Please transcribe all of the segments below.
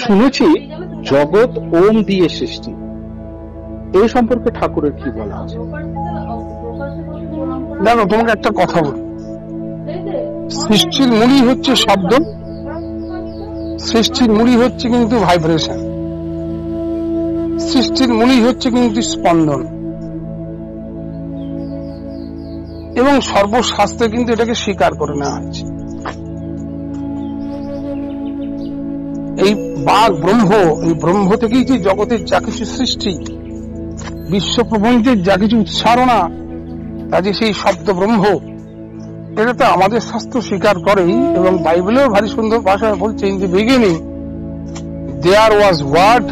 শুনেছি জগৎ ওম দিয়ে সৃষ্টি, এই সম্পর্কে ঠাকুরের কি বলা আছে? দেখো, তোমাকে একটা কথা বলি, সৃষ্টির মূলই হচ্ছে শব্দ, সৃষ্টির মূলই হচ্ছে কিন্তু ভাইব্রেশন, সৃষ্টির মূলই হচ্ছে কিন্তু স্পন্দন, এবং সর্বশাস্ত্রে কিন্তু এটাকে স্বীকার করে নেওয়া হয়েছে। এই বাঘ ব্রহ্ম, এই ব্রহ্ম থেকেই যে জগতের যা কিছু সৃষ্টি, বিশ্ব প্রপঞ্চের যা কিছু উচ্চারণা, কাজে সেই শব্দ ব্রহ্ম, এটা তো আমাদের শাস্ত্র স্বীকার করেই, এবং বাইবেলেও ভারী সুন্দর ভাষায় বলছে, in the beginning there was word,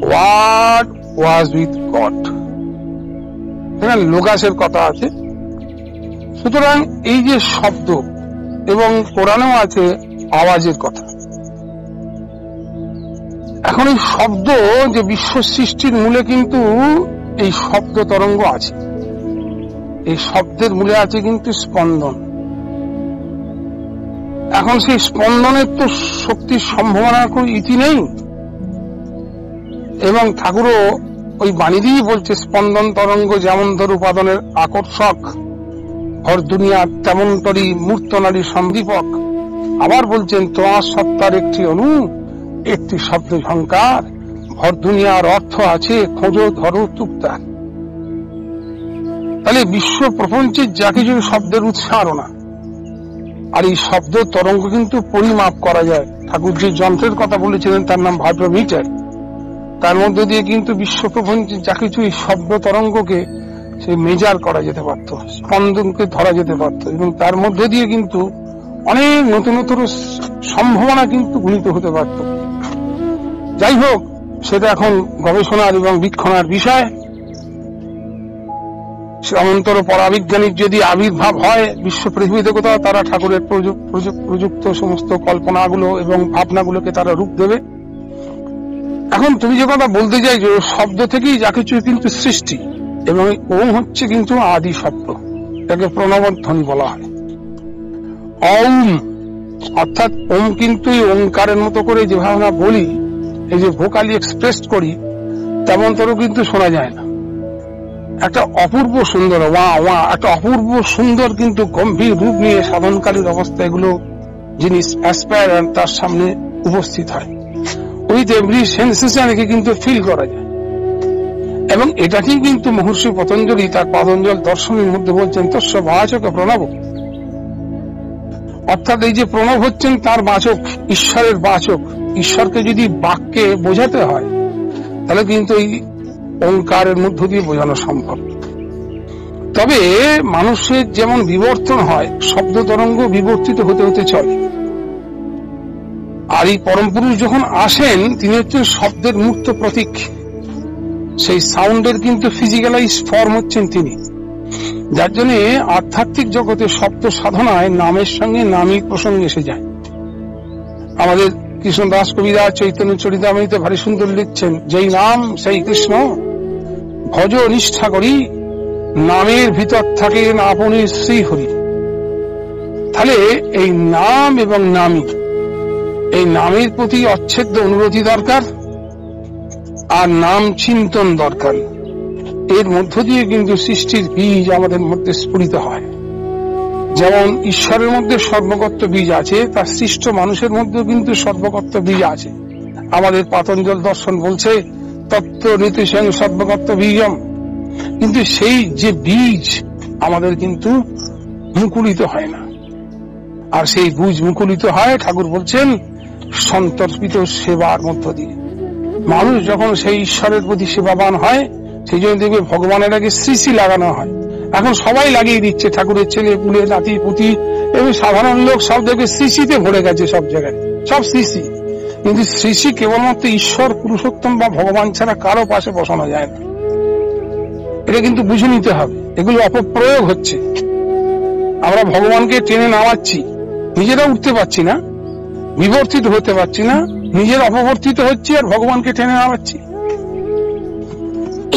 word was with God. এখানে লোগাসের কথা আছে। সুতরাং এই যে শব্দ, এবং কোরআনেও আছে আওয়াজের কথা। এখন এই শব্দ যে বিশ্ব সৃষ্টির মূলে কিন্তু এই শব্দ তরঙ্গ আছে, এই শব্দের মূলে আছে কিন্তু স্পন্দন। এখন সেই স্পন্দনের তো শক্তির সম্ভাবনার কোন ইতি নেই, এবং ঠাকুরও ওই বাণী দিয়েই বলছে, স্পন্দন তরঙ্গ যেমন ধর উপাদানের আকর্ষক, ভর দুনিয়া তেমন তরি মূর্ত নারী সন্দীপক। আবার বলছেন, তোমার সত্তার একটি অনু, একটি শব্দ ঝঙ্কার, ভর দুনিয়ার অর্থ আছে, খোঁজো ধরো চুপতার। তাহলে বিশ্ব প্রপঞ্চের যা কিছু শব্দের উচ্চারণা, আর এই শব্দ তরঙ্গ কিন্তু পরিমাপ করা যায়। ঠাকুর যে যন্ত্রের কথা বলেছিলেন তার নাম ভাইব্রোমিটার, তার মধ্যে দিয়ে কিন্তু বিশ্ব প্রপঞ্চের যা কিছু এই শব্দ তরঙ্গকে সে মেজার করা যেতে পারত, স্পন্দনকে ধরা যেতে পারত, এবং তার মধ্যে দিয়ে কিন্তু অনেক নতুন নতুন সম্ভাবনা কিন্তু গুণিত হতে পারত। যাই হোক, সেটা এখন গবেষণার এবং বীক্ষণার বিষয়। অনন্তর পরাবিজ্ঞানিক যদি আবির্ভাব হয় বিশ্ব পৃথিবীতে কোথাও, তারা ঠাকুরের প্রযুক্ত সমস্ত কল্পনাগুলো এবং ভাবনাগুলোকে তারা রূপ দেবে। এখন তুমি যে কথা বলতে চাই, যে শব্দ থেকেই যা কিছু কিন্তু সৃষ্টি, এবং ওম হচ্ছে কিন্তু আদি শব্দ, এটাকে প্রণবধ্বনি বলা হয়। ওম অর্থাৎ ওম কিন্তু ওঙ্কারের মতো করে যেভাবে আমরা বলি, এই যে ভোকালি এক্সপ্রেস করি, তেমন তরও কিন্তু শোনা যায় না। একটা অপূর্ব সুন্দর ওয়া ওয়া, একটা অপূর্ব সুন্দর কিন্তু গম্ভীর রূপ নিয়ে সাধনকালীন অবস্থায় এগুলো জিনিস অ্যাসপায়ার তার সামনে উপস্থিত হয়। উইথ এভরি সেন্সেশন একে কিন্তু ফিল করা যায়, এবং এটাকেই কিন্তু মহর্ষি পতঞ্জলি তার পাতঞ্জল দর্শনের মধ্যে বলছেন, তস্য বাচক প্রণব। অর্থাৎ এই যে প্রণব হচ্ছেন তার বাচক, ঈশ্বরের বাচক। ঈশ্বরকে যদি বাক্যে বোঝাতে হয়, তাহলে কিন্তু এই ওঙ্কারের মধ্য দিয়ে বোঝানো সম্ভব। তবে মানুষের যেমন বিবর্তন হয়, শব্দ তরঙ্গ বিবর্তিত হতে হতে চলে। আর এই পরম পুরুষ যখন আসেন, তিনি হচ্ছেন শব্দের মূর্ত প্রতীক। সেই সাউন্ডের কিন্তু ফিজিক্যালাইজ ফর্ম হচ্ছেন তিনি, যার জন্য আধ্যাত্মিক জগতে শব্দ সাধনায় নামের সঙ্গে নামই প্রসঙ্গ এসে যায়। আমাদের কৃষ্ণদাস কবিরা চৈতন্য চরিতামৃতে ভারী সুন্দর লিখছেন, যেই নাম সেই কৃষ্ণ, ভজ নিষ্ঠা করি, নামের ভিতর থাকেন আপনি শ্রীহরি। তাহলে এই নাম এবং নামী, এই নামের প্রতি অচ্ছেদ্য অনুরোধী দরকার, আর নাম চিন্তন দরকার। এর মধ্য দিয়ে কিন্তু সৃষ্টির বীজ আমাদের মধ্যে স্ফুরিত হয়। যেমন ঈশ্বরের মধ্যে সর্বগত্ব বীজ আছে, তার সৃষ্ট মানুষের মধ্যেও কিন্তু সর্বগত্ব বীজ আছে। আমাদের পাতঞ্জল দর্শন বলছে, তত্ত্ব ঋতুসং সর্বগত্ব বীজম। কিন্তু সেই যে বীজ আমাদের কিন্তু মুকুলিত হয় না, আর সেই বীজ মুকুলিত হয়, ঠাকুর বলছেন, সন্তর্পিত সেবার মধ্য দিয়ে। মানুষ যখন সেই ঈশ্বরের প্রতি সেবাবান হয়, সেই জন্য দেখবে ভগবানের আগে শ্রী শ্রী লাগানো হয়। এখন সবাই লাগিয়ে দিচ্ছে, ঠাকুরের ছেলে পুলে নাতি পুতি এবং সাধারণ লোক সব দেখবে শ্রীশ্রীতে ভরে গেছে, সব জায়গায় সব শ্রীশ্রী। কিন্তু শ্রীশ্রী কেবলমাত্র ঈশ্বর পুরুষোত্তম বা ভগবান ছাড়া কারো পাশে বসানো যায় না। এটা কিন্তু বুঝে নিতে হবে, এগুলো অপপ্রয়োগ হচ্ছে। আমরা ভগবানকে টেনে নামাচ্ছি, নিজেরা উঠতে পারছি না, বিবর্তিত হতে পারছি না, নিজের অপবর্তিত হচ্ছে, আর ভগবানকে টেনে নামাচ্ছি।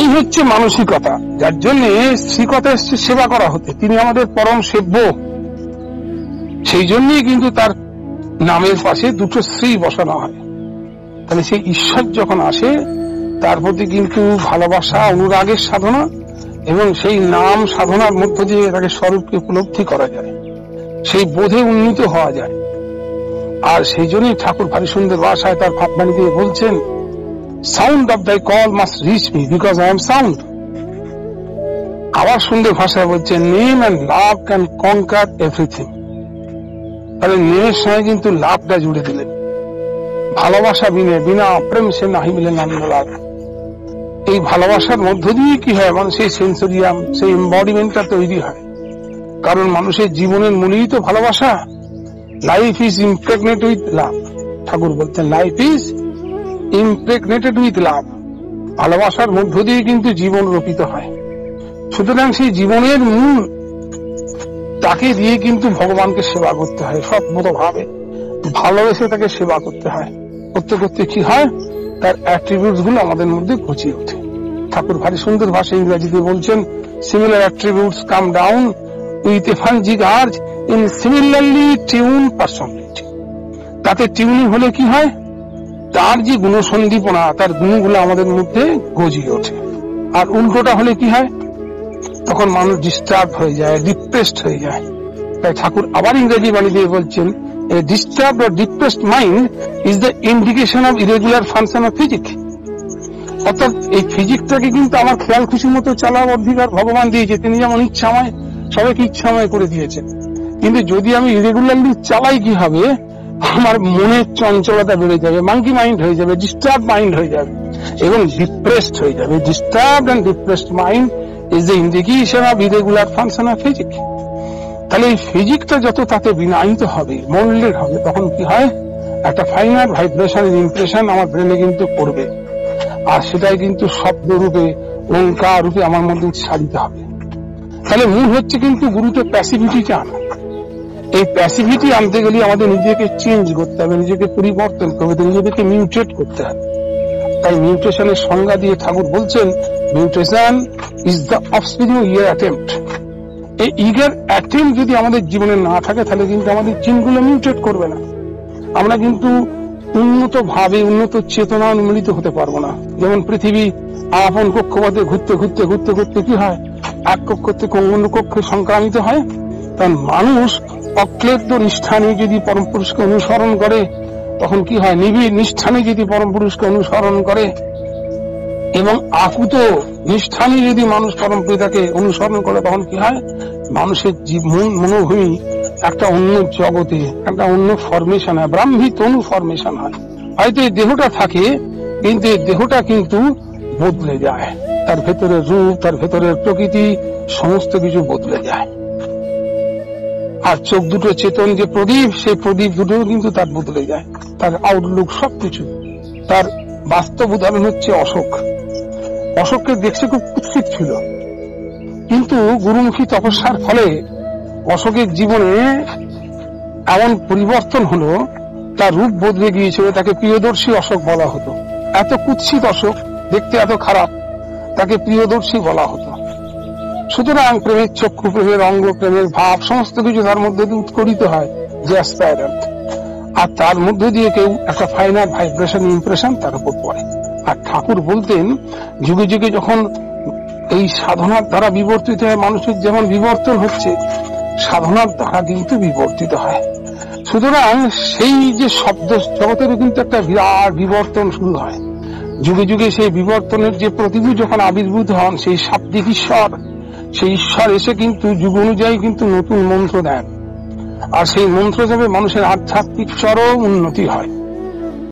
এই হচ্ছে মানসিকতা, যার জন্য শ্রীকথা এসছে সেবা করা হতে। তিনি আমাদের পরম সেব্য, সেই জন্যই কিন্তু তার নামের পাশে দুটো শ্রী বসানো হয়। তাহলে সেই ঈশ্বর যখন আসে তার প্রতি কিন্তু ভালোবাসা, অনুরাগের সাধনা এবং সেই নাম সাধনার মধ্য দিয়ে তাকে স্বরূপকে উপলব্ধি করা যায়, সেই বোধে উন্নীত হওয়া যায়। আর সেই জন্যই ঠাকুর ভারী সুন্দর ভাষায় তার ভাববাণী দিয়ে বলছেন, সাউন্ড অফ দাই call must rich me because I am sound. আবার সুন্দর ভাষায় বলছেন, name and love can কনকার everything. তাহলে নেমের সঙ্গে কিন্তু লাভটা জুড়ে দিলেন। ভালোবাসা বিনা প্রেম সে নাহি মিলে আনন্দ লাভ। এই ভালোবাসার মধ্য দিয়ে কি হয়, মানুষের সেন্সোরিয়াম, সেই এম্বডিমেন্টটা তৈরি হয়। কারণ মানুষের জীবনের মূলেই তো ভালোবাসা। Life is impregnate with love. Thakur বলতেন, life is impregnated with love. ভালোবাসার মধ্য দিয়ে কিন্তু জীবন রোপিত হয়। সুতরাং সেই জীবনের মূল তাকে দিয়ে কিন্তু ভগবানকে সেবা করতে হয়, সৎমত ভাবে ভালোবেসে তাকে সেবা করতে হয়। করতে করতে কি হয়, তার অ্যাট্রিবিউটস গুলো আমাদের মধ্যে ঘুচিয়ে ওঠে। ঠাকুর ভারী সুন্দর ভাষায় ইংরেজিতে বলছেন, similar attributes come down with a fungic urge in similarly tune personality. তাতে টিউনিং হলে কি হয়, তার যে গুণসন্দীপনা, তার গুণগুলো আমাদের মধ্যে গজিয়ে ওঠে। আর উল্টোটা হলে কি হয়, তখন মানুষ ডিস্টার্ব হয়ে যায়, ডিপ্রেসড হয়ে যায়। তাই ঠাকুর আবার ইংরেজি বাণী দিয়ে বলছেন, a disturbed or depressed mind is the indication of irregular function of physics. অর্থাৎ এই ফিজিকটাকে কিন্তু আমার খেয়াল খুশি মতো চালার অধিকার ভগবান দিয়েছে। তিনি যেমন ইচ্ছাময়, সবাইকে ইচ্ছাময় করে দিয়েছেন। কিন্তু যদি আমি ইরেগুলারলি চালাই, কি হবে, আমার মনের চঞ্চলতা বেড়ে যাবে, মাঙ্কি মাইন্ড হয়ে যাবে, ডিস্টার্ব মাইন্ড হয়ে যাবে এবং ডিপ্রেসড হয়ে যাবে। Disturbed and depressed mind is the indication of irregular function of physics. তাহলে এই ফিজিকটা যত তাতে বিনায়িত হবে, মোল্ডেড হবে, তখন কি হয়, একটা ফাইনাল ভাইব্রেশন ইমপ্রেশন আমার ব্রেনে কিন্তু পড়বে। আর সেটাই কিন্তু শব্দ রূপে, ওঙ্কার রূপে আমার মধ্যে উচ্চারিত হবে। তাহলে মূল হচ্ছে কিন্তু গুরুতে প্যাসিভিটিটা আনা। এই প্যাসিভিটি আনতে গেলে আমাদের নিজেকে চেঞ্জ করতে হবে, নিজেকে পরিবর্তন করতে হবে, নিজেদেরকে মিউটেট করতে হবে। তাই মিউটেশনের সংজ্ঞা দিয়ে ঠাকুর বলছেন, mutation is the offspring of year attempt. এই ইগার অ্যাটেম্পট যদি আমাদের জীবনে না থাকে, তাহলে কিন্তু আমাদের চিনগুলো মিউটেট করবে না। আমরা কিন্তু উন্নত ভাবে, উন্নত চেতনা উন্মিলিত হতে পারবো না। যেমন পৃথিবী আপন কক্ষপথে ঘুরতে ঘুরতে ঘুরতে ঘুরতে কি হয়, এক কক্ষ থেকে অন্য কক্ষে সংক্রামিত হয়। কারণ মানুষ অক্লেদ্য নিষ্ঠানে যদি পরম পুরুষকে অনুসরণ করে, তখন কি হয়, নিবিড় নিষ্ঠানে যদি পরম পুরুষকে অনুসরণ করে এবং আকুত নিষ্ঠানে যদি মানুষ পরম পিতাকে অনুসরণ করে, তখন কি হয়, মানুষের মনোভূমি একটা অন্য জগতে, একটা অন্য ফরমেশন হয়, ব্রাহ্মী তনু ফরমেশন হয়। হয়তো এই দেহটা থাকে, কিন্তু এই দেহটা কিন্তু বদলে যায়। তার ভেতরের রূপ, তার ভেতরের প্রকৃতি, সমস্ত কিছু বদলে যায়। আর চোখ দুটো চেতন যে প্রদীপ, সেই প্রদীপ দুটো কিন্তু তার বদলে যায়, তার আউটলুক সবকিছু। তার বাস্তব উদাহরণ হচ্ছে অশোক। অশোককে দেখছে খুব কুৎসিত ছিল, কিন্তু গুরুমুখী তপস্যার ফলে অশোকের জীবনে এমন পরিবর্তন হলো, তার রূপ বদলে গিয়েছিল। তাকে প্রিয়দর্শী অশোক বলা হতো। এত কুৎসিত অশোক, দেখতে এত খারাপ, তাকে প্রিয়দর্শী বলা হতো। সুতরাং প্রেমের চক্ষু, প্রেমের অঙ্গ, প্রেমের ভাব, সমস্ত কিছু তার মধ্যে দিয়ে উৎকরিত হয়, যে অ্যাসপায়ারেন্ট। আর তার মধ্য দিয়ে কেউ একটা ফাইনাল ভাইব্রেশন ইমপ্রেশন তার উপর পড়ে। আর ঠাকুর বলতেন, যুগে যুগে যখন এই সাধনার দ্বারা বিবর্তিত হয়, মানুষের যেমন বিবর্তন হচ্ছে, সাধনার দ্বারা কিন্তু বিবর্তিত হয়। সুতরাং সেই যে শব্দ জগতেরও কিন্তু একটা বিরাট বিবর্তন শুরু হয়। যুগে যুগে সেই বিবর্তনের যে প্রতিভূ যখন আবির্ভূত হন, সেই শাব্দিক ঈশ্বর, সেই ঈশ্বর এসে কিন্তু যুগ অনুযায়ী কিন্তু নতুন মন্ত্র দেন। আর সেই মন্ত্র যাবে মানুষের আধ্যাত্মিক চরম উন্নতি হয়।